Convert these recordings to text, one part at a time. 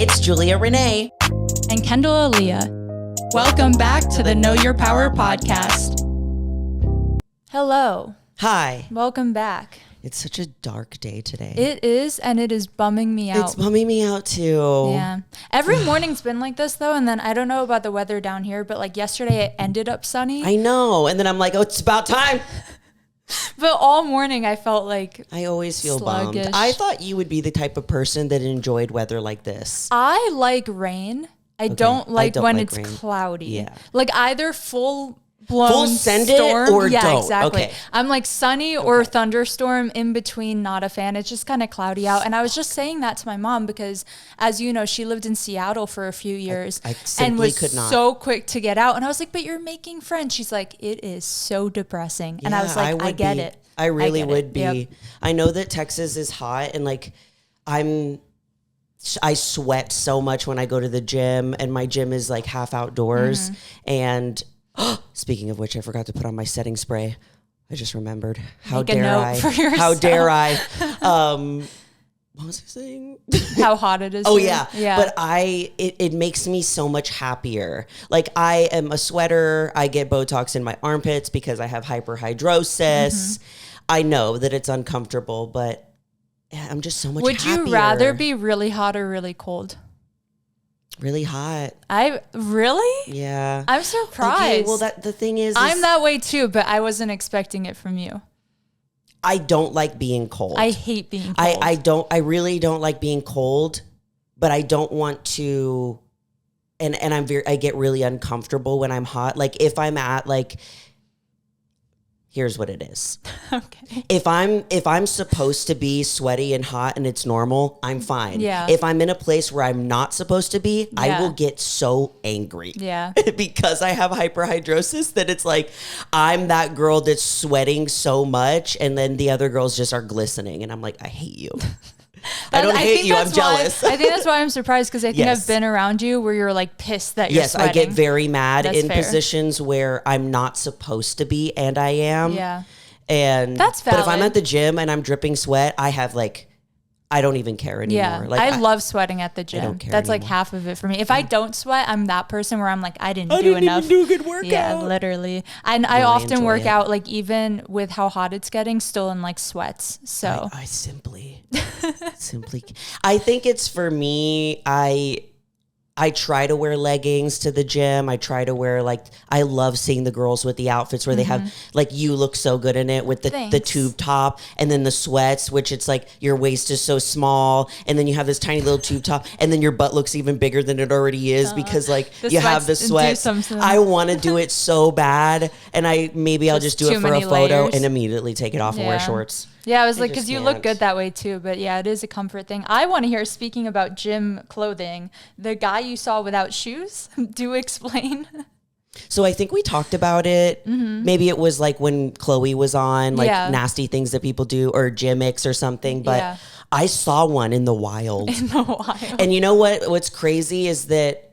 It's Julia Renee. And Kendall Aaliyah. Welcome back to the Know Your Power podcast. Hello. Hi. Welcome back. It's such a dark day today. It is, and it is bumming me out. It's bumming me out too. Yeah. Every morning's been like this though, and then I don't know about the weather down here, but like yesterday it ended up sunny. I know. And then I'm like, oh, it's about time. But all morning I felt like I always feel sluggish. bummed. I thought you would be the type of person that enjoyed weather like this. I like rain. I don't like when like it's rain. cloudy. Yeah. Like either full send it storm or yeah, don't. Exactly. Okay. I'm like sunny or thunderstorm in between, not a fan. It's just kind of cloudy out. And I was just saying that to my mom because, as you know, she lived in Seattle for a few years and was so quick to get out. And I was like, but you're making friends. She's like, it is so depressing. And I was like, I get it. I really would be. Yep. I know that Texas is hot and like I sweat so much when I go to the gym, and my gym is like half outdoors. And speaking of which, I forgot to put on my setting spray. I just remembered. How dare I? How dare I? What was I saying? How hot it is. Oh here. yeah. But it makes me so much happier. Like I am a sweater. I get Botox in my armpits because I have hyperhidrosis. I know that it's uncomfortable, but I'm just so much happier. Would you rather be really hot or really cold? Really hot. Really? Yeah. I'm surprised. Okay, well, the thing is I'm that way too, but I wasn't expecting it from you. I don't like being cold. I hate being cold. I really don't like being cold, but I don't want to, and I get really uncomfortable when I'm hot. Like if I'm at like, here's what it is. Okay. If I'm supposed to be sweaty and hot and it's normal, I'm fine. Yeah. If I'm in a place where I'm not supposed to be, I will get so angry. Yeah. Because I have hyperhidrosis that it's like I'm that girl that's sweating so much and then the other girls just are glistening and I'm like, I hate you. I don't hate you. I'm jealous. I think that's why I'm surprised because I think I've been around you where you're like pissed that you're sweating. I get very mad in fair. positions where I'm not supposed to be and I am. Yeah. And that's valid. But if I'm at the gym and I'm dripping sweat, I have like, I don't even care anymore. Yeah, like, I love sweating at the gym. I don't care That's anymore. like half of it for me. If I don't sweat, I'm that person where I'm like, I didn't do enough. Even do a good workout. Yeah, literally. And I often work out like even with how hot it's getting, still in like sweats. So I simply, I think it's for me. I try to wear leggings to the gym. I try to wear I love seeing the girls with the outfits where they have like, you look so good in it with the tube top and then the sweats, which it's like your waist is so small. And then you have this tiny little tube top and then your butt looks even bigger than it already is because like you have the sweats. I want to do it so bad. And I'll just do it for a photo and immediately take it off and wear shorts. Yeah, I was like, because you look good that way too. But yeah, it is a comfort thing. I want to hear, speaking about gym clothing, the guy you saw without shoes. Do explain. So I think we talked about it. Maybe it was like when Chloe was on, like nasty things that people do or gimmicks or something. But I saw one in the wild. And you know what's crazy is that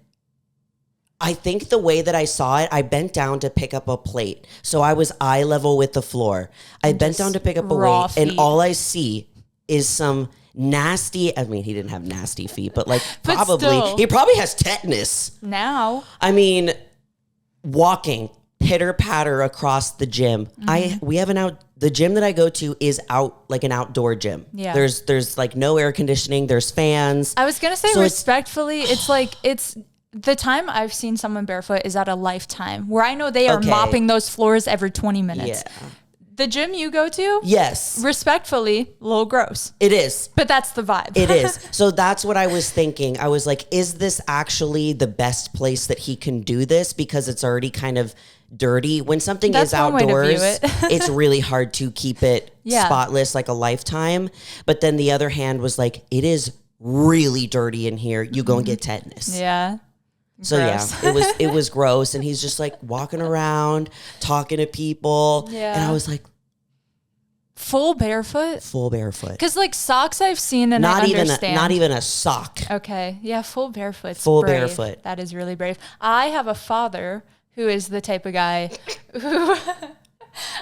I think the way that I saw it, I bent down to pick up a plate. So I was eye level with the floor. I bent down to pick up a weight and all I see is some nasty, I mean, he didn't have nasty feet, but like he probably has tetanus. Now. I mean, walking pitter patter across the gym. The gym that I go to is like an outdoor gym. Yeah. There's like no air conditioning. There's fans. I was going to say respectfully, it's the time I've seen someone barefoot is at a lifetime where I know they are mopping those floors every 20 minutes. Yeah. The gym you go to? Yes. Respectfully, a little gross. It is. But that's the vibe. It is. So that's what I was thinking. I was like, is this actually the best place that he can do this? Because it's already kind of dirty. When something is outdoors, it's really hard to keep it spotless like a lifetime. But then the other hand was like, it is really dirty in here. You go and get tetanus. Yeah. So gross. it was gross. And he's just like walking around, talking to people. Yeah. And I was like, full barefoot? Full barefoot. Because like socks I've seen and I understand. Not even a sock. Okay. Yeah, full barefoot. Full barefoot. That is really brave. I have a father who is the type of guy who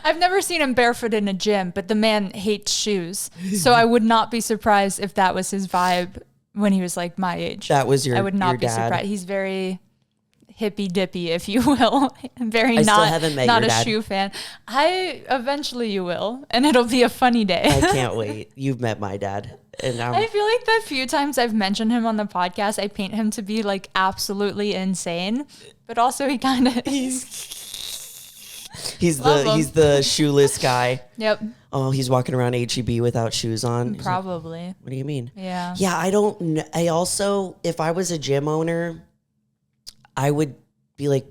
I've never seen him barefoot in a gym, but the man hates shoes. So I would not be surprised if that was his vibe when he was like my age. That was I would not be dad. surprised. He's very hippy dippy, if you will. Very I still haven't met not your a dad. shoe fan. Eventually you will, and it'll be a funny day. I can't wait. You've met my dad. And I feel like the few times I've mentioned him on the podcast, I paint him to be like absolutely insane, but also he kind of he's the shoeless guy. Yep. Oh, he's walking around HEB without shoes on. Probably. Like, what do you mean? Yeah. Yeah, I don't know. I also, if I was a gym owner, I would be like,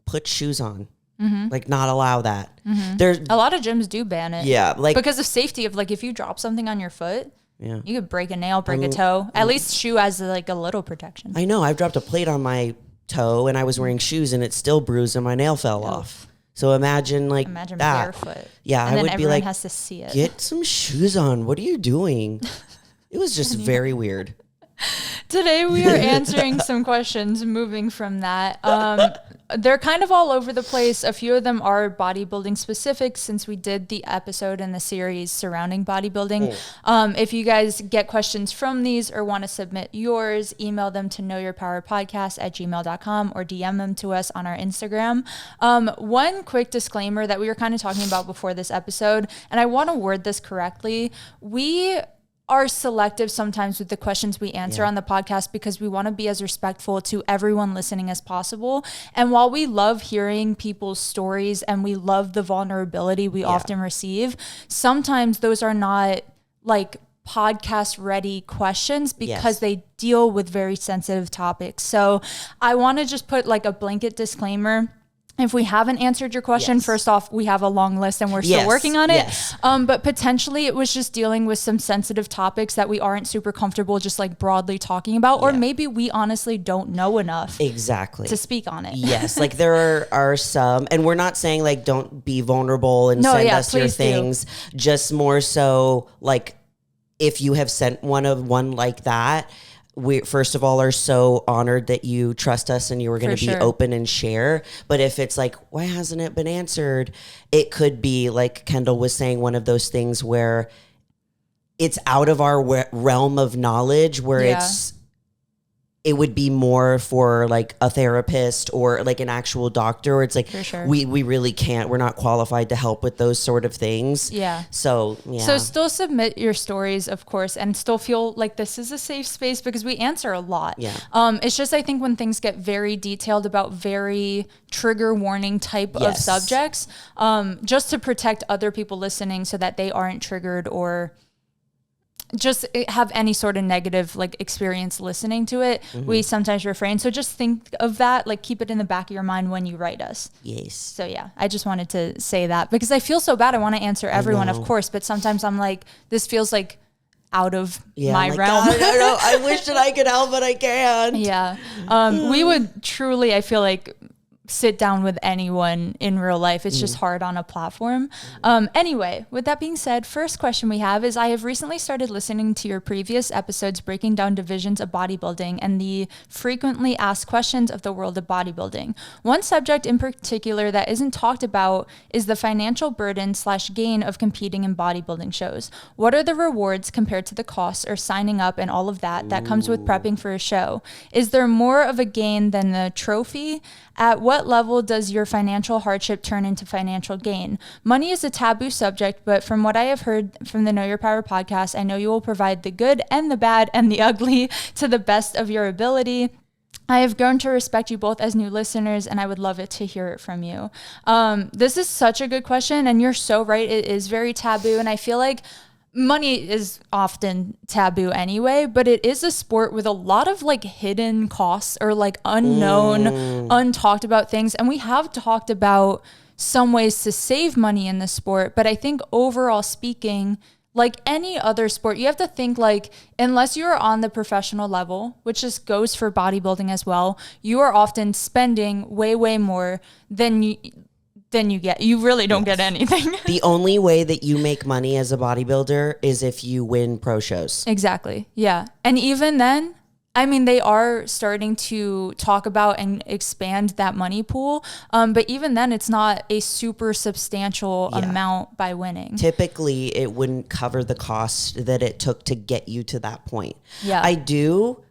put shoes on. Mm-hmm. Like, not allow that. Mm-hmm. There's a lot of gyms do ban it. Yeah, like because of safety. Of like, if you drop something on your foot, yeah, you could break a nail, break a toe. At least shoe has like a little protection. I know. I've dropped a plate on my toe, and I was wearing shoes, and it still bruised, and my nail fell off. So imagine that. Barefoot. Yeah, and I would be like, has to see it. Get some shoes on. What are you doing? It was just very weird. Today we are answering some questions moving from that. They're kind of all over the place. A few of them are bodybuilding specific since we did the episode in the series surrounding bodybuilding. If you guys get questions from these or want to submit yours, email them to knowyourpowerpodcast@gmail.com or DM them to us on our Instagram. One quick disclaimer that we were kind of talking about before this episode, and I want to word this correctly. We are selective sometimes with the questions we answer on the podcast because we want to be as respectful to everyone listening as possible. And while we love hearing people's stories and we love the vulnerability we often receive, sometimes those are not like podcast ready questions because they deal with very sensitive topics. So I want to just put like a blanket disclaimer. If we haven't answered your question, first off, we have a long list and we're still working on it. But potentially it was just dealing with some sensitive topics that we aren't super comfortable just like broadly talking about, or maybe we honestly don't know enough to speak on it. Yes, like there are some, and we're not saying like don't be vulnerable and send us your things, just more so like if you have sent one like that, we first of all are so honored that you trust us and you were going to be open and share. But if it's like, why hasn't it been answered? It could be like Kendall was saying, one of those things where it's out of our realm of knowledge, where it would be more for like a therapist or like an actual doctor, or it's like, we really can't, we're not qualified to help with those sort of things. Yeah. So still submit your stories, of course, and still feel like this is a safe space because we answer a lot. Yeah. It's just, I think when things get very detailed about very trigger warning type of subjects, just to protect other people listening so that they aren't triggered or just have any sort of negative like experience listening to it, we sometimes refrain. So just think of that, like keep it in the back of your mind when you write us. Yes. So yeah, I just wanted to say that because I feel so bad. I want to answer everyone, of course, but sometimes I'm like, this feels like out of my realm. God, I wish that I could help, but I can't. Yeah. We would truly, I feel like, sit down with anyone in real life. It's just hard on a platform. Anyway, with that being said, first question we have is, I have recently started listening to your previous episodes breaking down divisions of bodybuilding and the frequently asked questions of the world of bodybuilding. One subject in particular that isn't talked about is the financial burden / gain of competing in bodybuilding shows. What are the rewards compared to the costs or signing up and all of that comes with prepping for a show? Is there more of a gain than the trophy? At what level does your financial hardship turn into financial gain? Money is a taboo subject, but from what I have heard from the Know Your Power podcast, I know you will provide the good and the bad and the ugly to the best of your ability. I have grown to respect you both as new listeners, and I would love it to hear it from you. This is such a good question, and you're so right. It is very taboo, and I feel like money is often taboo anyway, but it is a sport with a lot of like hidden costs or like unknown, untalked about things. And we have talked about some ways to save money in the sport, but I think overall speaking, like any other sport, you have to think like, unless you're on the professional level, which just goes for bodybuilding as well, you are often spending way, way more than you get. You really don't get anything. The only way that you make money as a bodybuilder is if you win pro shows. Exactly. Yeah. And even then, I mean, they are starting to talk about and expand that money pool. But even then, it's not a super substantial amount by winning. Typically, it wouldn't cover the cost that it took to get you to that point. Yeah. I do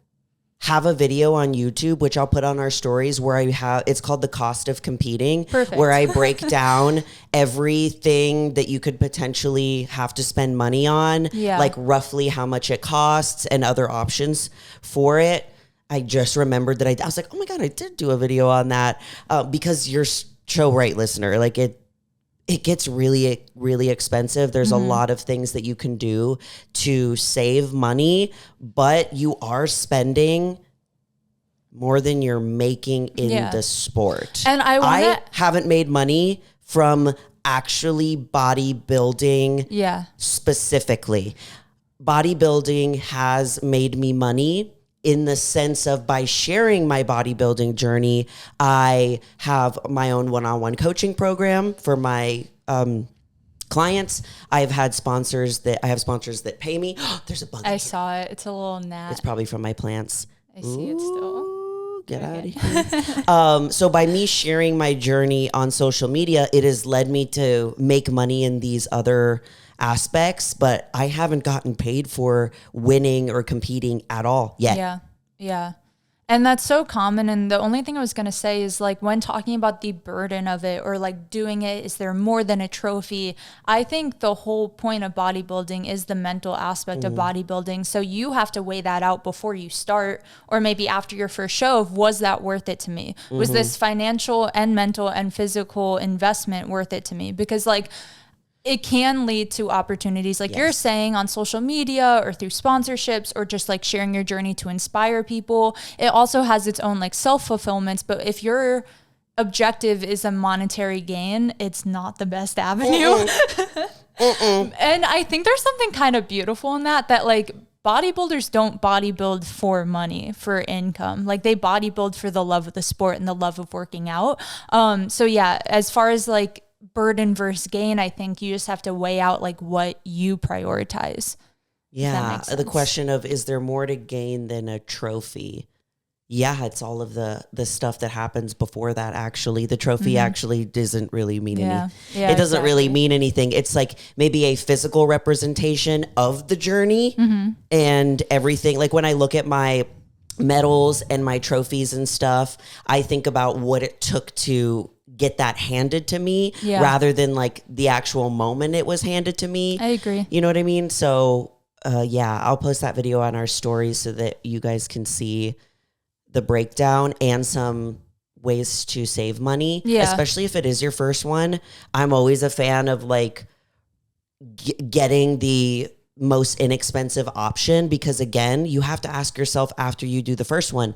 have a video on YouTube, which I'll put on our stories, where it's called The Cost of Competing. Perfect. Where I break down everything that you could potentially have to spend money on, like roughly how much it costs and other options for it. I just remembered that I was like, oh my God, I did do a video on that, because you're so right, listener. Like it gets really, really expensive. There's a lot of things that you can do to save money, but you are spending more than you're making in the sport. And I haven't made money from actually bodybuilding specifically. Bodybuilding has made me money in the sense of, by sharing my bodybuilding journey, I have my own one-on-one coaching program for my clients. I have sponsors that pay me. There's a bug. I saw it. It's a little gnat. It's probably from my plants. I see it still. Get out of here. So by me sharing my journey on social media, it has led me to make money in these other aspects, but I haven't gotten paid for winning or competing at all yet. Yeah. And that's so common. And the only thing I was going to say is, like, when talking about the burden of it, or like doing it, is there more than a trophy? I think the whole point of bodybuilding is the mental aspect of bodybuilding. So you have to weigh that out before you start, or maybe after your first show, of, was that worth it to me? Was this financial and mental and physical investment worth it to me? Because, like, it can lead to opportunities, like you're saying, on social media or through sponsorships, or just like sharing your journey to inspire people. It also has its own like self-fulfillments, but if your objective is a monetary gain, it's not the best avenue. And I think there's something kind of beautiful in that like bodybuilders don't bodybuild for money, for income. Like, they bodybuild for the love of the sport and the love of working out. So yeah, as far as like burden versus gain, I think you just have to weigh out like what you prioritize. Yeah. The question of, is there more to gain than a trophy? Yeah, it's all of the stuff that happens before that. Actually, the trophy actually doesn't really mean anything. Yeah, it doesn't really mean anything. It's like maybe a physical representation of the journey and everything. Like, when I look at my medals and my trophies and stuff, I think about what it took to get that handed to me, rather than like the actual moment it was handed to me. I agree. You know what I mean? So I'll post that video on our stories so that you guys can see the breakdown and some ways to save money, especially if it is your first one. I'm always a fan of like getting the most inexpensive option, because again, you have to ask yourself after you do the first one,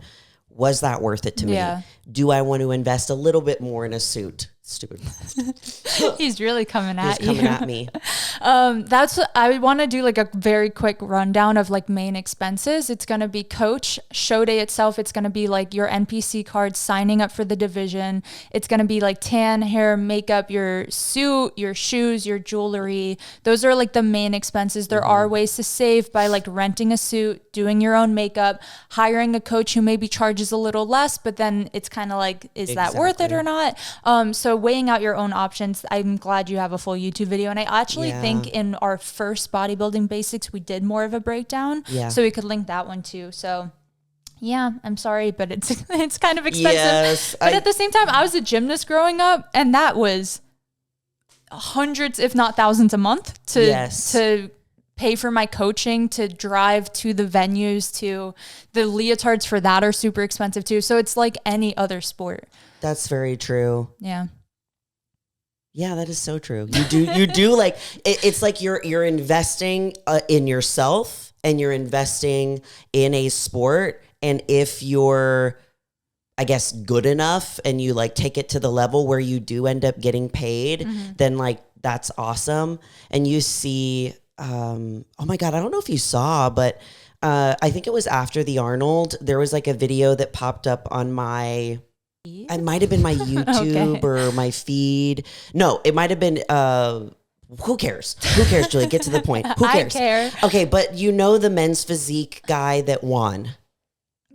was that worth it to me? Do I want to invest a little bit more in a suit? Stupid. He's really coming at you. He's coming at me. I want to do like a very quick rundown of like main expenses. It's going to be coach, show day itself. It's going to be like your NPC card, signing up for the division. It's going to be like tan, hair, makeup, your suit, your shoes, your jewelry. Those are like the main expenses. There are ways to save by like renting a suit, doing your own makeup, hiring a coach who maybe charges a little less, but then it's kind of like, is that worth it or not? So weighing out your own options. I'm glad you have a full YouTube video. And I actually think in our first bodybuilding basics, we did more of a breakdown. So we could link that one too. So yeah, I'm sorry, but it's kind of expensive. Yes, but at the same time, I was a gymnast growing up, and that was hundreds, if not thousands a month to pay for my coaching, to drive to the venues, to the leotards for that are super expensive too. So it's like any other sport. That's very true. Yeah. Yeah, that is so true. You do like, it's like you're investing in yourself, and you're investing in a sport. And if you're, I guess, good enough, and you like take it to the level where you do end up getting paid, then like, that's awesome. And you see, oh my God, I don't know if you saw, but I think it was after the Arnold, there was like a video that popped up on it might have been my YouTube or my feed. No, it might have been, who cares? Who cares, Julie? Get to the point. Who cares? I care. Okay, but you know the men's physique guy that won?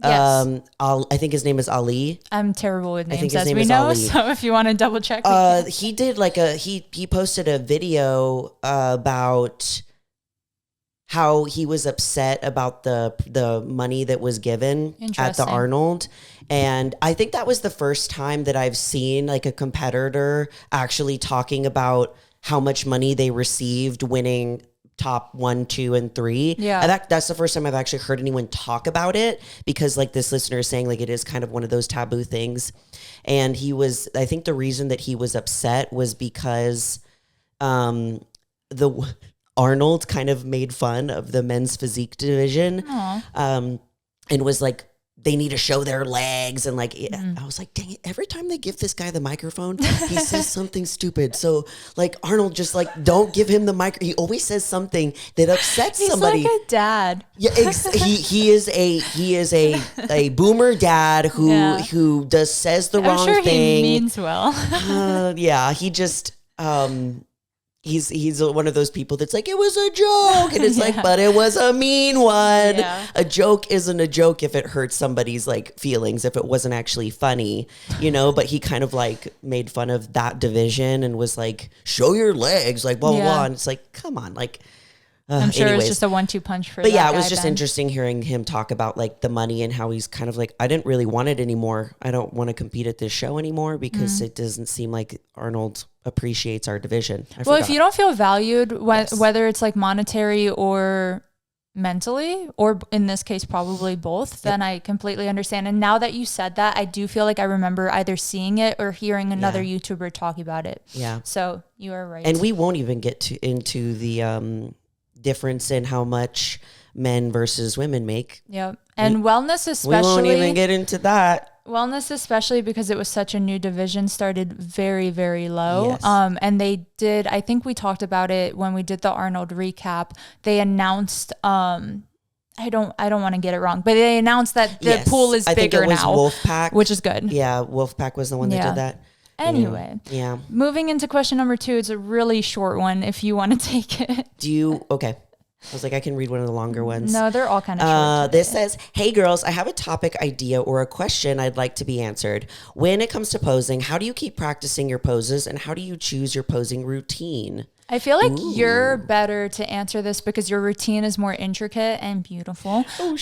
Yes. I think his name is Ali. I'm terrible with names, as we know. Ali. So if you want to double check, he did like he posted a video about how he was upset about the money that was given at the Arnold. And I think that was the first time that I've seen like a competitor actually talking about how much money they received winning top 1, 2, and 3. Yeah. And that's the first time I've actually heard anyone talk about it, because like this listener is saying, like, it is kind of one of those taboo things. And I think the reason that he was upset was because the Arnold kind of made fun of the men's physique division. And was like, they need to show their legs. And like, I was like, dang it, every time they give this guy the microphone, he says something stupid. So like Arnold, just like, don't give him the mic. He always says something that upsets somebody. He's like a dad. Yeah, he is a boomer dad who says the wrong thing. He means well. Yeah, he just He's one of those people that's like, it was a joke. And it's like, but it was a mean one. Yeah. A joke isn't a joke if it hurts somebody's like feelings, if it wasn't actually funny, but he kind of like made fun of that division and was like, show your legs, like blah, blah, blah. And it's like, come on, like, I'm sure it's just a 1-2 punch for But yeah, it was just interesting hearing him talk about like the money and how he's kind of like, I didn't really want it anymore. I don't want to compete at this show anymore because it doesn't seem like Arnold appreciates our division. Well, if you don't feel valued, whether it's like monetary or mentally, or in this case, probably both, then I completely understand. And now that you said that, I do feel like I remember either seeing it or hearing another YouTuber talk about it. Yeah. So you are right. And we won't even get into the difference in how much men versus women make. Yep. And wellness especially. We won't even get into that. Wellness especially because it was such a new division, started very, very low. Yes. And they did, I think we talked about it when we did the Arnold recap. They announced I don't want to get it wrong, but they announced that the pool is bigger now. Wolfpack, which is good. Yeah, Wolfpack was the one that did that. Anyway, moving into question number 2, it's a really short one if you want to take it. Okay. I was like, I can read one of the longer ones. No, they're all kind of short. This says, hey girls, I have a topic idea or a question I'd like to be answered. When it comes to posing, how do you keep practicing your poses and how do you choose your posing routine? I feel like you're better to answer this because your routine is more intricate and beautiful. Oh,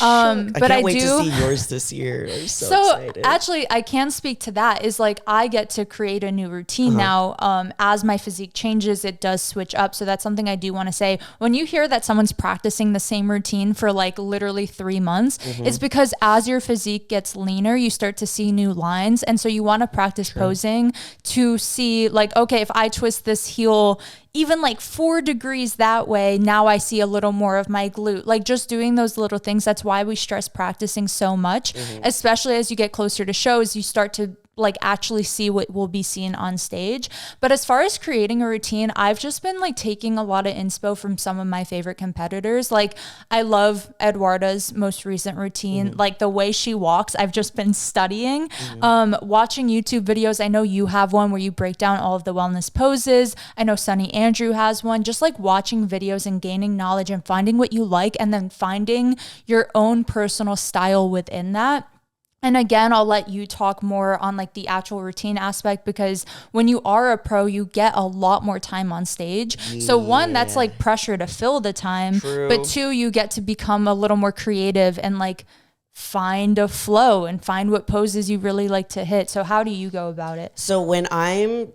but I can't wait to see yours this year. I'm so excited. Actually, I can speak to that. Is like I get to create a new routine now. As my physique changes, it does switch up. So that's something I do want to say. When you hear that someone's practicing the same routine for like literally 3 months, it's because as your physique gets leaner, you start to see new lines. And so you want to practice posing to see like, okay, if I twist this heel even like 4 degrees that way, now I see a little more of my glute. Like just doing those little things. That's why we stress practicing so much, especially as you get closer to shows, you start to like actually see what will be seen on stage. But as far as creating a routine, I've just been like taking a lot of inspo from some of my favorite competitors. Like I love Eduarda's most recent routine, like the way she walks, I've just been studying, watching YouTube videos. I know you have one where you break down all of the wellness poses. I know Sunny Andrew has one, just like watching videos and gaining knowledge and finding what you like and then finding your own personal style within that. And again, I'll let you talk more on like the actual routine aspect because when you are a pro, you get a lot more time on stage. So one, that's like pressure to fill the time. But 2, you get to become a little more creative and like find a flow and find what poses you really like to hit. So how do you go about it? So when I'm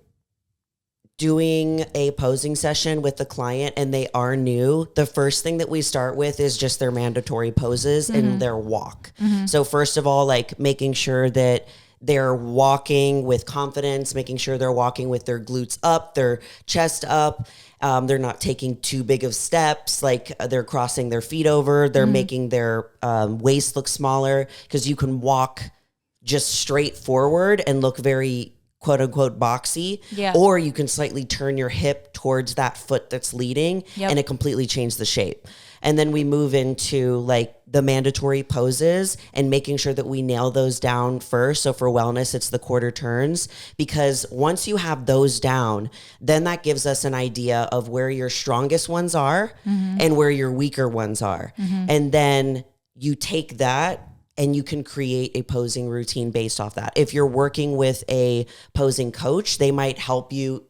doing a posing session with the client and they are new, the first thing that we start with is just their mandatory poses and their walk. So first of all, like making sure that they're walking with confidence, making sure they're walking with their glutes up, their chest up. They're not taking too big of steps, like they're crossing their feet over. They're making their waist look smaller because you can walk just straight forward and look very quote unquote boxy, or you can slightly turn your hip towards that foot that's leading and it completely changed the shape. And then we move into like the mandatory poses and making sure that we nail those down first. So for wellness, it's the quarter turns, because once you have those down, then that gives us an idea of where your strongest ones are and where your weaker ones are. And then you take that and you can create a posing routine based off that. If you're working with a posing coach, they might help you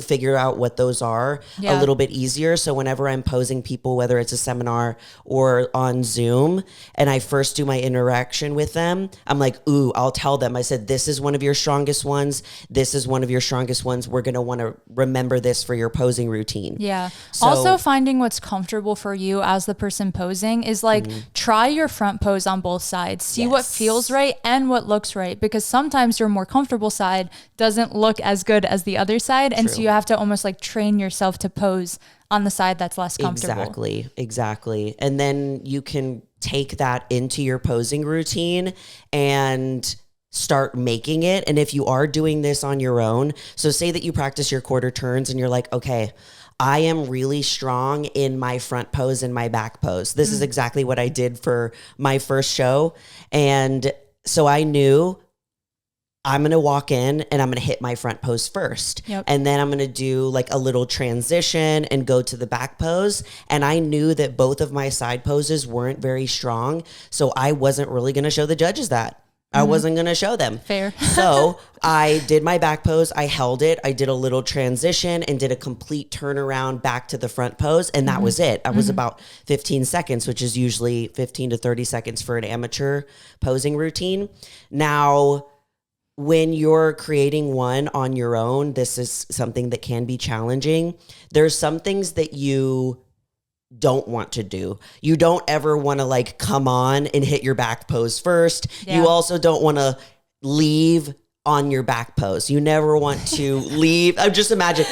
figure out what those are a little bit easier. So whenever I'm posing people, whether it's a seminar or on Zoom, and I first do my interaction with them, I'm like, I'll tell them, I said, this is one of your strongest ones. This is one of your strongest ones. We're going to want to remember this for your posing routine. Yeah. So, also finding what's comfortable for you as the person posing is like, try your front pose on both sides, see what feels right and what looks right. Because sometimes your more comfortable side doesn't look as good as the other side. And so you have to almost like train yourself to pose on the side that's less comfortable. Exactly. And then you can take that into your posing routine and start making it. And if you are doing this on your own, so say that you practice your quarter turns and you're like, okay, I am really strong in my front pose and my back pose. This is exactly what I did for my first show. And so I knew I'm going to walk in and I'm going to hit my front pose first. Yep. And then I'm going to do like a little transition and go to the back pose. And I knew that both of my side poses weren't very strong. So I wasn't really going to show the judges that. I wasn't going to show them. Fair. So I did my back pose. I held it. I did a little transition and did a complete turnaround back to the front pose. And that was it. I was about 15 seconds, which is usually 15 to 30 seconds for an amateur posing routine. Now, when you're creating one on your own, this is something that can be challenging. There's some things that you don't want to do. You don't ever want to like come on and hit your back pose first. Yeah. You also don't want to leave on your back pose. You never want to leave. I just imagine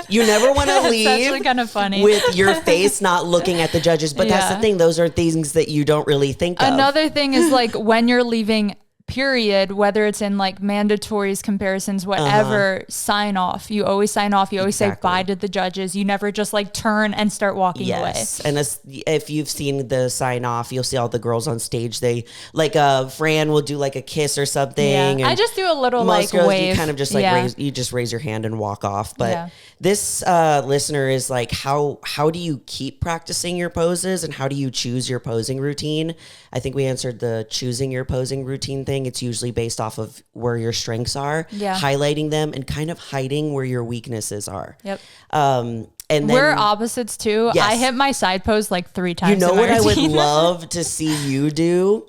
you never want to leave. It's actually kind of funny with your face not looking at the judges. But that's the thing. Those are things that you don't really think of. Another thing is like when you're leaving, period, whether it's in like mandatories, comparisons, whatever, sign off. You always sign off. You always say bye to the judges. You never just like turn and start walking away. And if you've seen the sign off, you'll see all the girls on stage. They like Fran will do like a kiss or something. Yeah. And I just do a little like girls, wave. You kind of just like raise your hand and walk off. But this listener is like, how do you keep practicing your poses and how do you choose your posing routine? I think we answered the choosing your posing routine thing. It's usually based off of where your strengths are, highlighting them and kind of hiding where your weaknesses are. Yep. And then, we're opposites too. Yes. I hit my side pose like 3 times. You know what I would love to see you do?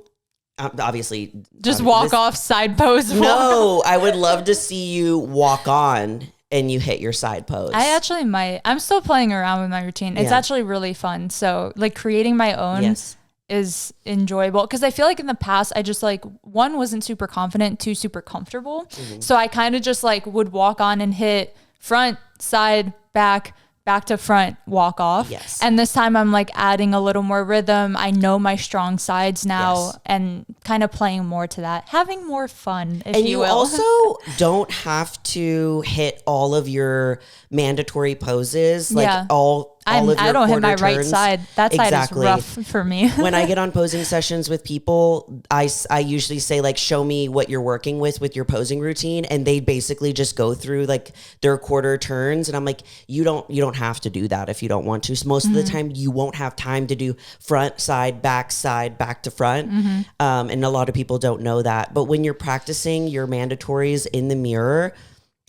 Obviously, just walk off side pose. No, I would love to see you walk on and you hit your side pose. I actually might. I'm still playing around with my routine. It's actually really fun. So like creating my own is enjoyable because I feel like in the past I just like 1 wasn't super confident, 2 super comfortable. So I kind of just like would walk on and hit front, side, back to front, walk off. Yes. And this time I'm like adding a little more rhythm. I know my strong sides now and kind of playing more to that, having more fun, if you will. And you also don't have to hit all of your mandatory poses, like all of your I don't hit my turns. Right side. That side is rough for me. When I get on posing sessions with people, I usually say like, show me what you're working with your posing routine. And they basically just go through like their quarter turns. And I'm like, you don't have to do that if you don't want to. So most of the time you won't have time to do front, side, back to front. And a lot of people don't know that. But when you're practicing your mandatories in the mirror,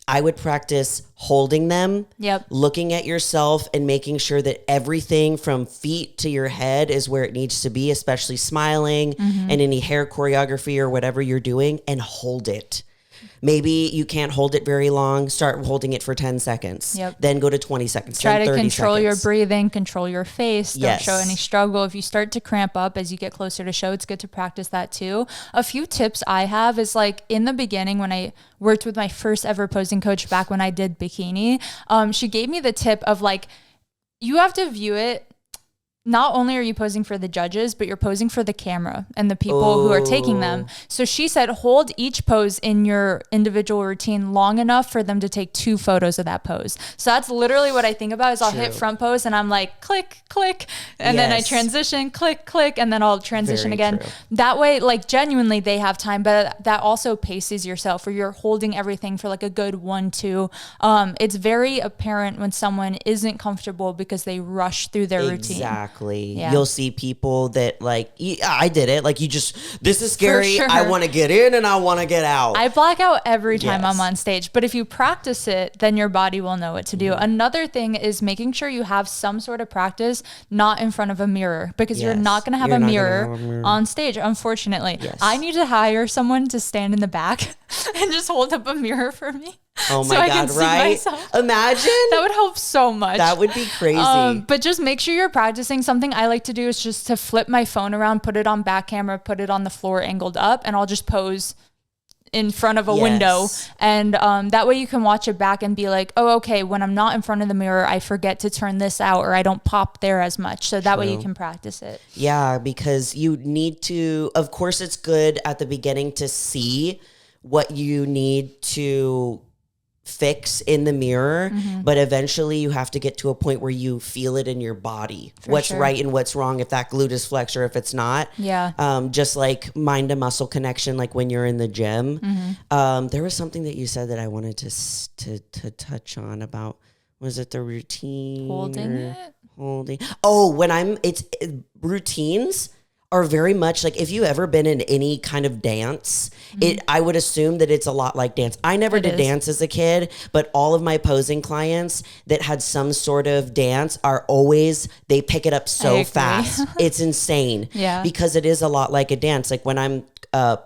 I would practice holding them, looking at yourself and making sure that everything from feet to your head is where it needs to be, especially smiling and any hair choreography or whatever you're doing, and hold it. Maybe you can't hold it very long. Start holding it for 10 seconds. Then go to 20 seconds. Try to 30 control seconds. your breathing, control your face. Don't show any struggle. If you start to cramp up as you get closer to show, it's good to practice that too. A few tips I have is like in the beginning when I worked with my first ever posing coach back when I did bikini, she gave me the tip of like, you have to view it. Not only are you posing for the judges, but you're posing for the camera and the people who are taking them. So she said, hold each pose in your individual routine long enough for them to take 2 photos of that pose. So that's literally what I think about is I'll hit front pose and I'm like, click, click. And then I transition, click, click. And then I'll transition again. That way, like genuinely they have time, but that also paces yourself where you're holding everything for like a good 1-2. It's very apparent when someone isn't comfortable because they rush through their routine. Exactly. Yeah. You'll see people that like, I did it. Like this is scary. Sure. I want to get in and I want to get out. I black out every time I'm on stage, but if you practice it, then your body will know what to do. Another thing is making sure you have some sort of practice, not in front of a mirror, because you're not going to have a mirror on stage. Unfortunately, I need to hire someone to stand in the back and just hold up a mirror for me. Oh my God, right? Imagine. That would help so much. That would be crazy. But just make sure you're practicing. Something I like to do is just to flip my phone around, put it on back camera, put it on the floor angled up, and I'll just pose in front of a window. And that way you can watch it back and be like, oh, okay, when I'm not in front of the mirror, I forget to turn this out or I don't pop there as much. So that way you can practice it. Yeah, because you need to, of course, it's good at the beginning to see what you need to fix in the mirror, but eventually you have to get to a point where you feel it in your body, what's right and what's wrong, if that glute is flexed or if it's not. Just like mind to muscle connection, like when you're in the gym. There was something that you said that I wanted to touch on about, was it the routine? Holding. Oh, routines are very much like, if you ever been in any kind of dance, I would assume that it's a lot like dance. I never did dance as a kid, but all of my posing clients that had some sort of dance they pick it up so fast. It's insane. Because it is a lot like a dance. Like when I'm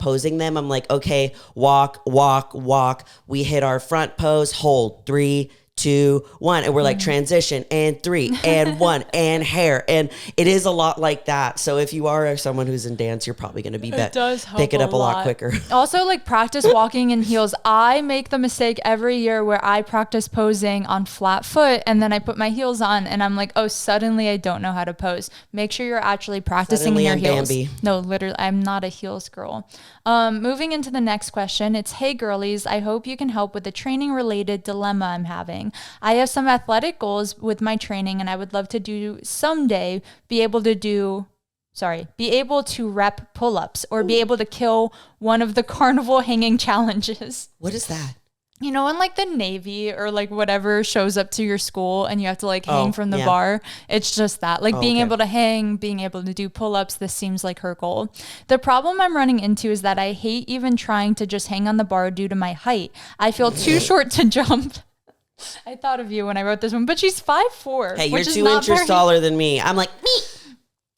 posing them, I'm like, okay, walk, walk, walk. We hit our front pose, hold, 3, 2, 1, and we're like transition and 3 and 1 and hair, and it is a lot like that. So if you are someone who's in dance, you're probably going to be pick it up a lot quicker. Also, like practice walking in heels. I make the mistake every year where I practice posing on flat foot and then I put my heels on and I'm like, oh, suddenly I don't know how to pose. Make sure you're actually practicing in your heels. Bambi. No, literally, I'm not a heels girl. Moving into the next question, it's, hey girlies, I hope you can help with the training related dilemma I'm having. I have some athletic goals with my training and I would love to someday be able to rep pull-ups or be able to kill one of the carnival hanging challenges. What is that? You know, when like the Navy or like whatever shows up to your school and you have to like hang from the bar, it's just that. Like being able to hang, being able to do pull-ups, this seems like her goal. The problem I'm running into is that I hate even trying to just hang on the bar due to my height. I feel too short to jump. I thought of you when I wrote this one, but she's 5'4". Hey, you're 2 inches taller than me. I'm like, me.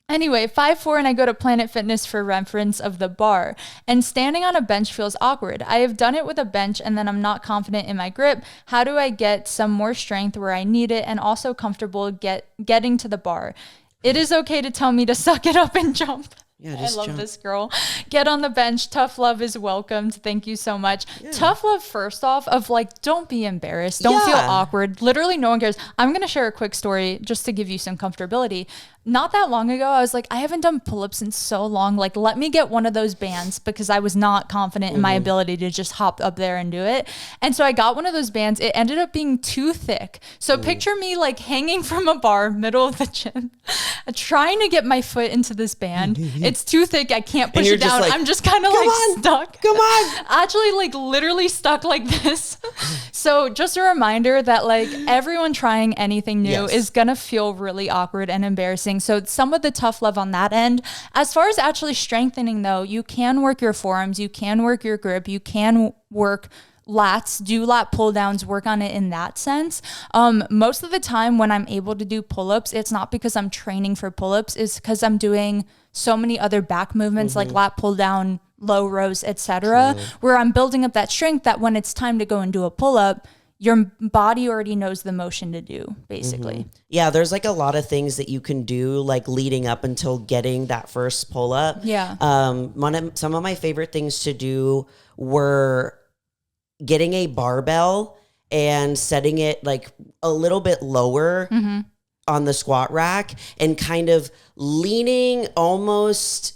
Anyway, 5'4", and I go to Planet Fitness for reference of the bar, and standing on a bench feels awkward. I have done it with a bench and then I'm not confident in my grip. How do I get some more strength where I need it and also comfortable getting to the bar? It is okay to tell me to suck it up and jump. Yeah, I love this girl. Get on the bench. Tough love is welcomed. Thank you so much. Yeah. Tough love, first off, of like, don't be embarrassed. Don't feel awkward. Literally, no one cares. I'm going to share a quick story just to give you some comfortability. Not that long ago, I was like, I haven't done pull-ups in so long. Like, let me get one of those bands because I was not confident in my ability to just hop up there and do it. And so I got one of those bands. It ended up being too thick. So picture me like hanging from a bar, middle of the gym, trying to get my foot into this band. It's too thick. I can't push it down. Like, I'm just kind of like stuck. Come on. Actually, like literally stuck like this. So just a reminder that like everyone trying anything new is going to feel really awkward and embarrassing. So some of the tough love on that end. As far as actually strengthening though, you can work your forearms, you can work your grip, you can work lats, do lat pull downs, work on it in that sense. Most of the time when I'm able to do pull-ups, it's not because I'm training for pull-ups, it's because I'm doing so many other back movements like lat pull down, low rows, etc., where I'm building up that strength that when it's time to go and do a pull-up, your body already knows the motion to do, basically. Yeah, there's like a lot of things that you can do like leading up until getting that first pull up. Yeah. Some of my favorite things to do were getting a barbell and setting it like a little bit lower on the squat rack and kind of leaning almost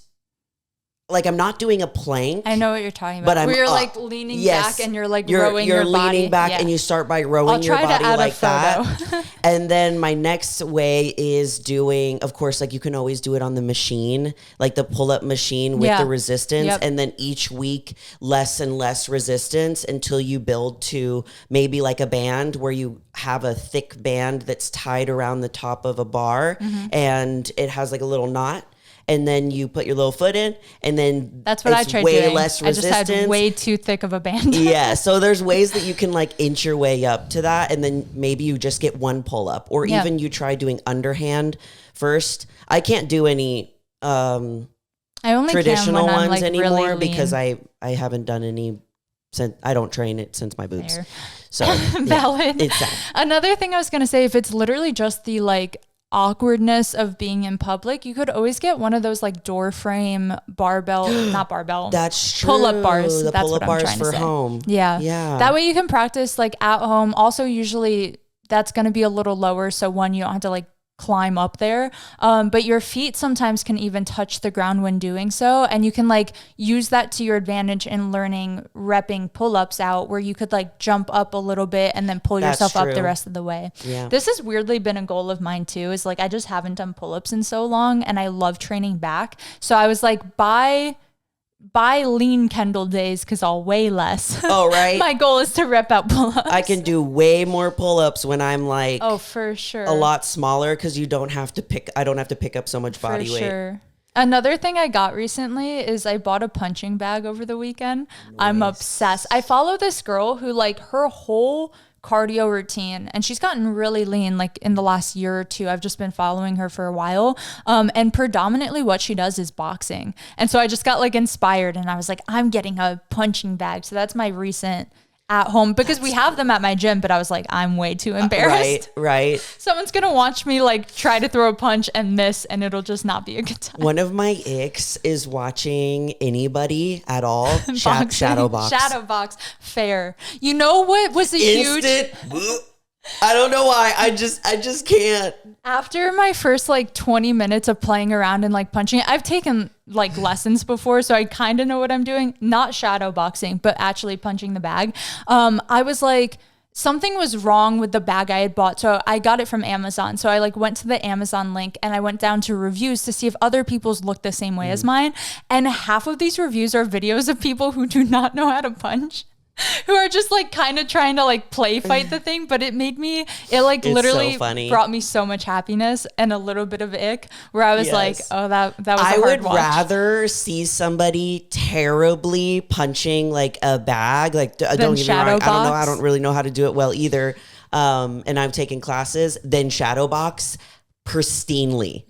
like I'm not doing a plank. I know what you're talking about. But where you're like leaning back and you're like rowing your body. You're leaning back and you start by rowing your body like that. And then my next way is doing, of course, like you can always do it on the machine, like the pull-up machine with the resistance. Yep. And then each week, less and less resistance until you build to maybe like a band where you have a thick band that's tied around the top of a bar and it has like a little knot. And then you put your little foot in, and then that's what I tried doing. Way less resistance. I just had way too thick of a band. Yeah, so there's ways that you can like inch your way up to that, and then maybe you just get one pull up, or even you try doing underhand first. I can't do any traditional ones like anymore really because I haven't done any since I don't train it since my boobs. Fair. So valid. It's sad. Another thing I was gonna say, if it's literally just the like awkwardness of being in public, you could always get one of those like door frame not barbell. That's true. Pull-up bars. The That's pull-up what I'm bars trying for to say. Home. Yeah. Yeah. That way you can practice like at home. Also, usually that's going to be a little lower. So one, you don't have to like climb up there. But your feet sometimes can even touch the ground when doing so. And you can like use that to your advantage in learning repping pull-ups out where you could like jump up a little bit and then pull yourself up the rest of the way. Yeah. This has weirdly been a goal of mine too, is like, I just haven't done pull-ups in so long and I love training back. So I was like, buy lean Kendall days because I'll weigh less. Oh, right. My goal is to rep out pull-ups. I can do way more pull-ups when I'm like, oh, for sure, a lot smaller because I don't have to pick up so much body weight. Another thing I got recently is I bought a punching bag over the weekend. Nice. I'm obsessed. I follow this girl who like her whole cardio routine, and she's gotten really lean like in the last year or two. I've just been following her for a while, and predominantly what she does is boxing. And so I just got like inspired and I was like, I'm getting a punching bag. So that's my recent at home, because we have them at my gym, but I was like, I'm way too embarrassed. Right. Someone's gonna watch me like try to throw a punch and miss, and it'll just not be a good time. One of my icks is watching anybody at all shadow box. Shadow box, fair. You know what was a huge? I don't know why. I just can't. After my first like 20 minutes of playing around and like punching it, I've taken like lessons before, so I kind of know what I'm doing. Not shadow boxing, but actually punching the bag. I was like, something was wrong with the bag I had bought. So I got it from Amazon. So I like went to the Amazon link and I went down to reviews to see if other people's look the same way as mine. And half of these reviews are videos of people who do not know how to punch, who are just like kind of trying to like play fight the thing. But it like literally so brought me so much happiness and a little bit of ick, where I was like, oh, that was a hard watch. I would rather see somebody terribly punching like a bag, like don't get me wrong, I don't really know how to do it well either, and I've taken classes, than shadow box pristinely.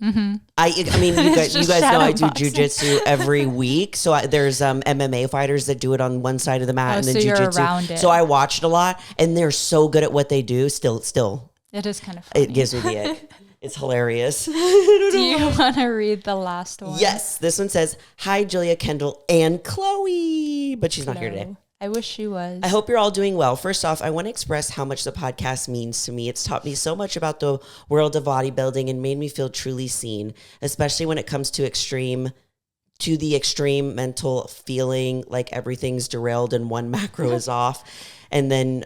I mean, you guys know I do jujitsu every week. So there's MMA fighters that do it on one side of the mat, and then jujitsu. So I watched a lot, and they're so good at what they do. Still, it is kind of funny. It gives me the ick. It's hilarious. Do you want to read the last one? Yes, this one says, "Hi, Julia, Kendall, and Chloe," but she's not here today. I wish she was. I hope you're all doing well. First off, I want to express how much the podcast means to me. It's taught me so much about the world of bodybuilding and made me feel truly seen, especially when it comes to the extreme mental feeling like everything's derailed and one macro is off, and then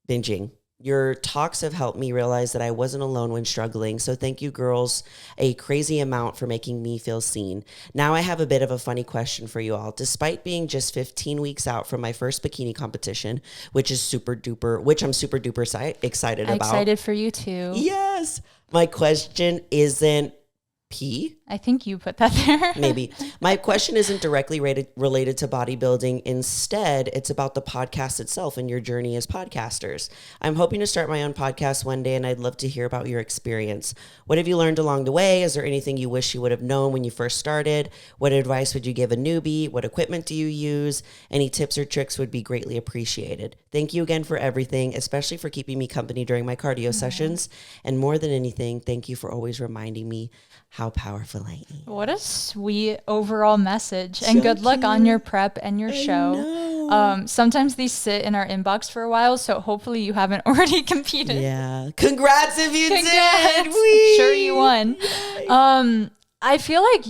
binging. Your talks have helped me realize that I wasn't alone when struggling. So thank you, girls, a crazy amount for making me feel seen. Now I have a bit of a funny question for you all. Despite being just 15 weeks out from my first bikini competition, which I'm super duper excited about. Excited for you too. Yes. My question isn't P. I think you put that there. Maybe. My question isn't directly related to bodybuilding. Instead, it's about the podcast itself and your journey as podcasters. I'm hoping to start my own podcast one day, and I'd love to hear about your experience. What have you learned along the way? Is there anything you wish you would have known when you first started? What advice would you give a newbie? What equipment do you use? Any tips or tricks would be greatly appreciated. Thank you again for everything, especially for keeping me company during my cardio sessions. And more than anything, thank you for always reminding me how powerful I am. What a sweet overall message. And good luck on your prep and your show. Sometimes these sit in our inbox for a while, so hopefully you haven't already competed. Yeah. Congrats if you did. Whee! Sure you won. I feel like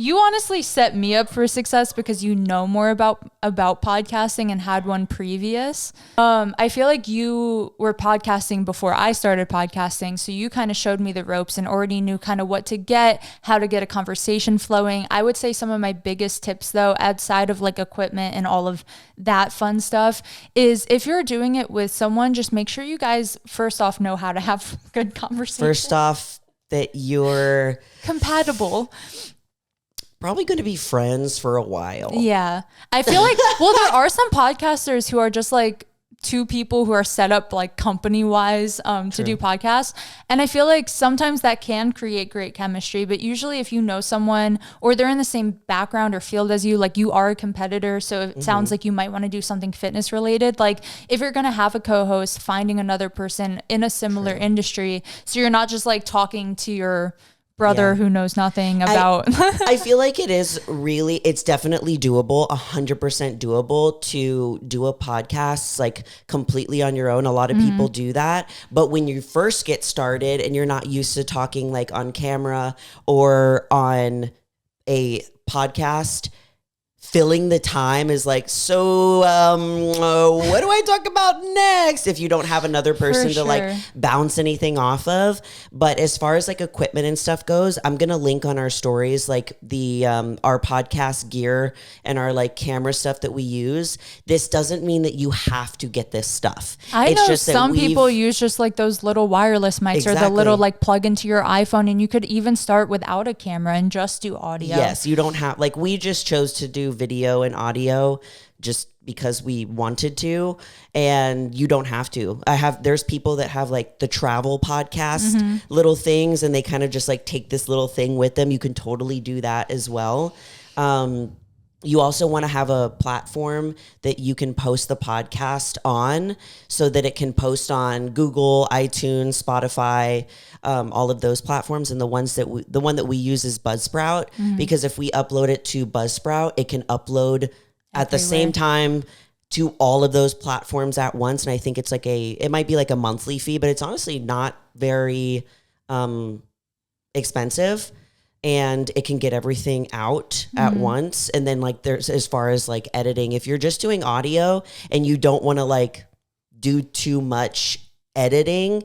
you honestly set me up for success because you know more about podcasting and had one previous. I feel like you were podcasting before I started podcasting. So you kind of showed me the ropes and already knew kind of what to get, how to get a conversation flowing. I would say some of my biggest tips though, outside of like equipment and all of that fun stuff, is if you're doing it with someone, just make sure you guys first off know how to have good conversation. First off, that you're compatible. Probably going to be friends for a while. Yeah. I feel like, well, there are some podcasters who are just like two people who are set up like company wise to do podcasts. And I feel like sometimes that can create great chemistry, but usually if you know someone or they're in the same background or field as you, like you are a competitor. So it sounds like you might want to do something fitness related. Like if you're going to have a co-host, finding another person in a similar industry. So you're not just like talking to your brother who knows nothing about. I feel like it's definitely doable, 100% doable to do a podcast like completely on your own. A lot of people do that. But when you first get started and you're not used to talking like on camera or on a podcast, filling the time is like, so what do I talk about next? If you don't have another person to like bounce anything off of. But as far as like equipment and stuff goes, I'm going to link on our stories, like the, our podcast gear and our like camera stuff that we use. This doesn't mean that you have to get this stuff. I know some people use just like those little wireless mics or the little like plug into your iPhone, and you could even start without a camera and just do audio. Yes, you don't have, like we just chose to do video and audio just because we wanted to, and you don't have to. There's people that have like the travel podcast little things, and they kind of just like take this little thing with them. You can totally do that as well. You also want to have a platform that you can post the podcast on so that it can post on Google, iTunes, Spotify, all of those platforms. And the one that we use is Buzzsprout, because if we upload it to Buzzsprout, it can upload at the same time to all of those platforms at once. And I think it's like it might be like a monthly fee, but it's honestly not very expensive. And it can get everything out at once. And then like there's, as far as like editing, if you're just doing audio and you don't want to like do too much editing,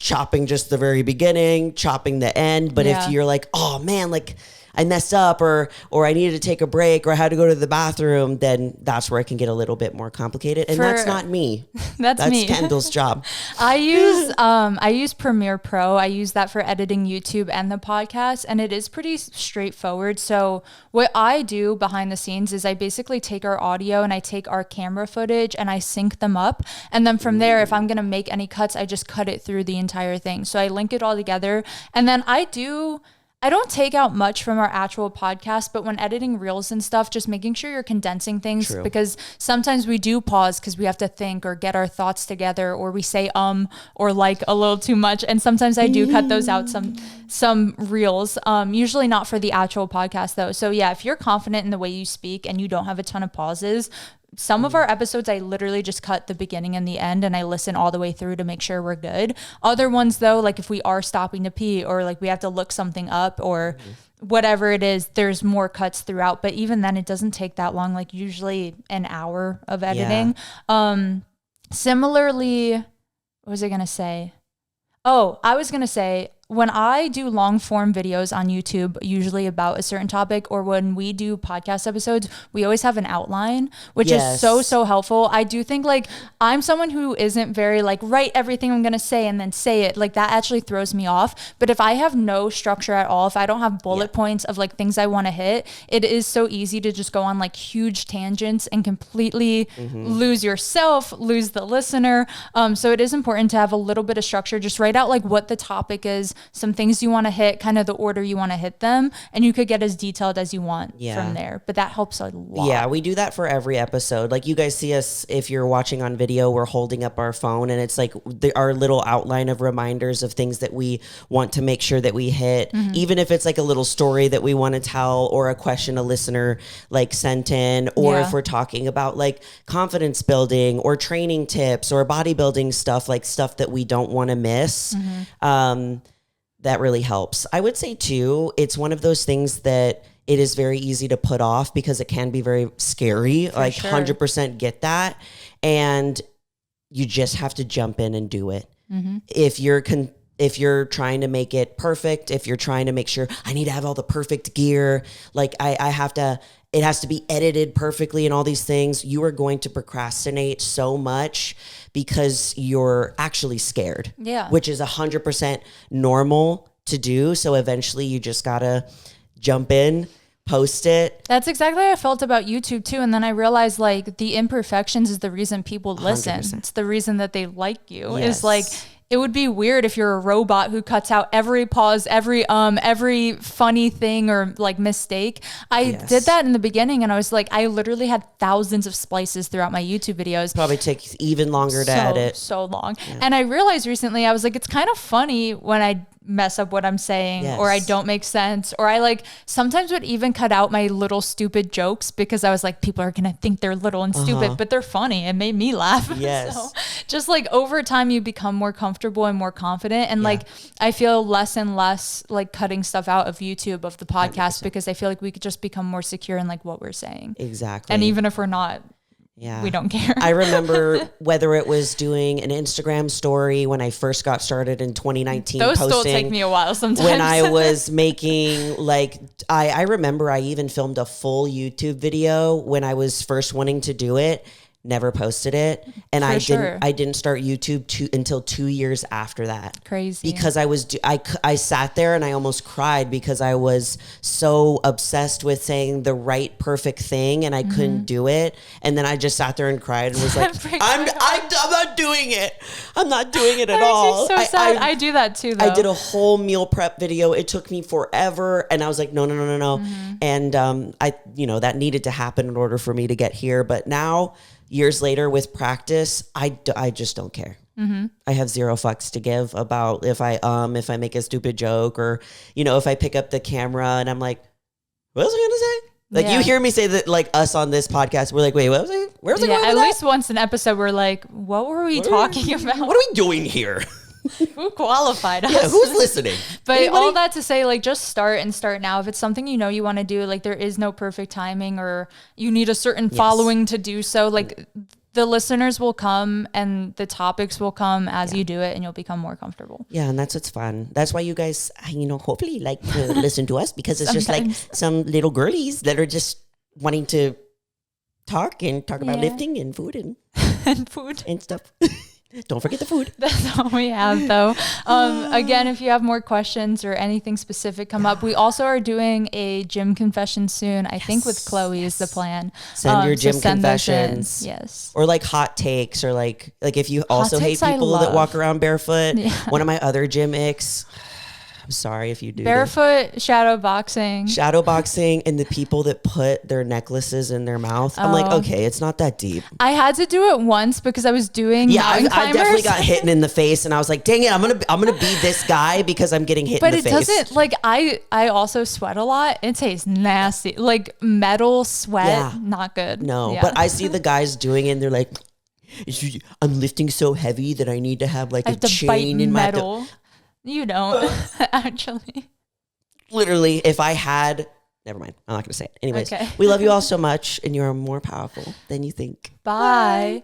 chopping just the very beginning, chopping the end. But if you're like, oh man, like I messed up or I needed to take a break or I had to go to the bathroom, then that's where it can get a little bit more complicated. And that's not me. That's me. Kendall's job. I use Premiere Pro. I use that for editing YouTube and the podcast, and it is pretty straightforward. So what I do behind the scenes is I basically take our audio and I take our camera footage and I sync them up. And then from there, if I'm going to make any cuts, I just cut it through the entire thing. So I link it all together. And then I don't take out much from our actual podcast, but when editing reels and stuff, just making sure you're condensing things because sometimes we do pause because we have to think or get our thoughts together, or we say or like a little too much. And sometimes I do cut those out, some reels, usually not for the actual podcast though. So yeah, if you're confident in the way you speak and you don't have a ton of pauses, some of our episodes, I literally just cut the beginning and the end and I listen all the way through to make sure we're good. Other ones though, like if we are stopping to pee or like we have to look something up or whatever it is, there's more cuts throughout. But even then it doesn't take that long, like usually an hour of editing. Similarly, what was I going to say? Oh, I was going to say, when I do long form videos on YouTube, usually about a certain topic, or when we do podcast episodes, we always have an outline, which is so helpful. I do think like I'm someone who isn't very like write everything I'm going to say and then say it. Like that actually throws me off. But if I have no structure at all, if I don't have bullet points of like things I want to hit, it is so easy to just go on like huge tangents and completely lose yourself, lose the listener. So it is important to have a little bit of structure. Just write out like what the topic is, some things you want to hit, kind of the order you want to hit them, and you could get as detailed as you want from there. But that helps a lot. Yeah, we do that for every episode. Like you guys see us, if you're watching on video, we're holding up our phone and it's like our little outline of reminders of things that we want to make sure that we hit. Even if it's like a little story that we want to tell or a question a listener like sent in, or if we're talking about like confidence building or training tips or bodybuilding stuff, like stuff that we don't want to miss. That really helps. I would say too, it's one of those things that it is very easy to put off because it can be very scary. For 100% get that. And you just have to jump in and do it. Mm-hmm. If you're trying to make it perfect, if you're trying to make sure I need to have all the perfect gear, like it has to be edited perfectly and all these things, you are going to procrastinate so much because you're actually scared. Yeah. Which is 100% normal to do. So eventually you just gotta jump in, post it. That's exactly how I felt about YouTube too. And then I realized like the imperfections is the reason people listen. 100%. It's the reason that they like you. Yes. It's like, it would be weird if you're a robot who cuts out every pause, every funny thing or like mistake. I did that in the beginning and I was like, I literally had thousands of splices throughout my YouTube videos. Probably takes even longer to edit. So long. Yeah. And I realized recently, I was like, it's kind of funny when I mess up what I'm saying or I don't make sense, or I like sometimes would even cut out my little stupid jokes because I was like, people are gonna think they're little and stupid, but they're funny. It made me laugh. Yes. So just like over time you become more comfortable and more confident, and like I feel less and less like cutting stuff out of YouTube, of the podcast, 100%. Because I feel like we could just become more secure in like what we're saying. Exactly. And even if we're not, we don't care. I remember whether it was doing an Instagram story when I first got started in 2019. Those still take me a while sometimes. When I was making like, I remember I even filmed a full YouTube video when I was first wanting to do it. Never posted it, and I didn't start YouTube until 2 years after that. Crazy. Because I sat there and I almost cried because I was so obsessed with saying the right perfect thing and I couldn't do it, and then I just sat there and cried and was like, I'm not doing it. I'm not doing it at all. So sad. I do that too, though. I did a whole meal prep video. It took me forever, and I was like, no. And that needed to happen in order for me to get here. But now, years later with practice, I just don't care. Mm-hmm. I have zero fucks to give about if I make a stupid joke, or, if I pick up the camera and I'm like, what was I going to say? Like you hear me say that, like us on this podcast, we're like, wait, what was I? Where's I going with at that? Least once an episode, we're like, what were we talking about? What are we doing here? Who qualified us? Yeah, who's listening? But anybody? All that to say, like, just start now. If it's something you want to do, like, there is no perfect timing, or you need a certain following to do so. Like, the listeners will come and the topics will come as you do it, and you'll become more comfortable. Yeah, and that's what's fun. That's why you guys, hopefully like to listen to us, because it's just like some little girlies that are just wanting to talk about lifting and food and food and stuff. Don't forget the food. That's all we have, though. Again, if you have more questions or anything specific come up, we also are doing a gym confession soon. I think with Chloe is the plan. Send your gym confessions. Yes. Or like hot takes, or like if you also hate people that walk around barefoot. Yeah. One of my other gym icks. I'm sorry if you do. Barefoot shadow boxing, and the people that put their necklaces in their mouth. I'm like, okay, it's not that deep. I had to do it once because I was doing mountain climbers. I definitely got hit in the face, and I was like, dang it, I'm gonna be this guy because I'm getting hit in the face. But it doesn't, like, I also sweat a lot. It tastes nasty, like metal sweat. Not good. No, but I see the guys doing it, and they're like, I'm lifting so heavy that I need to have like a chain in metal. You don't, actually. Literally, if I had... Never mind. I'm not going to say it. Anyways, we love you all so much, and you are more powerful than you think. Bye.